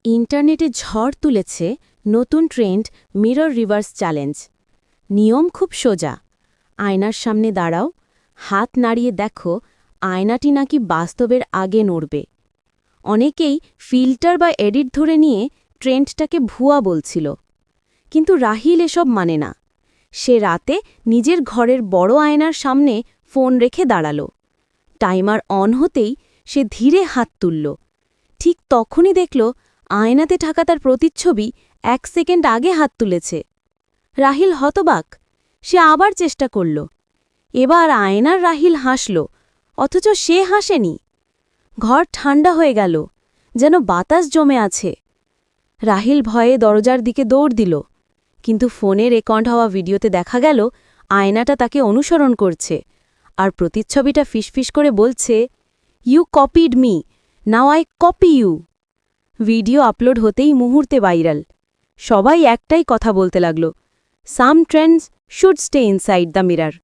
ইন্টারনেটে ঝড় তুলেছে নতুন ট্রেন্ড মিরর রিভার্স চ্যালেঞ্জ। নিয়ম খুব সোজা। আয়নার সামনে দাঁড়াও, হাত নাড়িয়ে দেখো আয়নাটি নাকি বাস্তবের আগে নড়বে। অনেকেই ফিল্টার বা এডিট ধরে নিয়ে ট্রেন্ডটাকে ভুয়া বলছিল, কিন্তু রাহিল এসব মানে না। সে রাতে নিজের ঘরের বড় আয়নার সামনে ফোন রেখে দাঁড়ালো। টাইমার অন হতেই সে ধীরে হাত তুলল। ঠিক তখনই দেখল আয়নাতে ঢাকা তার প্রতিচ্ছবি 1 সেকেন্ড আগে হাত তুলেছে। রাহিল হতবাক। সে আবার চেষ্টা করল। এবার আয়নার রাহিল হাসল, অথচ সে হাসেনি। ঘর ঠান্ডা হয়ে গেল, যেন বাতাস জমে আছে। রাহিল ভয়ে দরজার দিকে দৌড় দিল, কিন্তু ফোনে রেকর্ড হওয়া ভিডিওতে দেখা গেল আয়নাটা তাকে অনুসরণ করছে, আর প্রতিচ্ছবিটা ফিসফিস করে বলছে, you copied me, now I copy you. Video upload হতেই মুহূর্তে ভাইরাল। সবাই একটাই কথা বলতে লাগল, some trends should stay inside the mirror.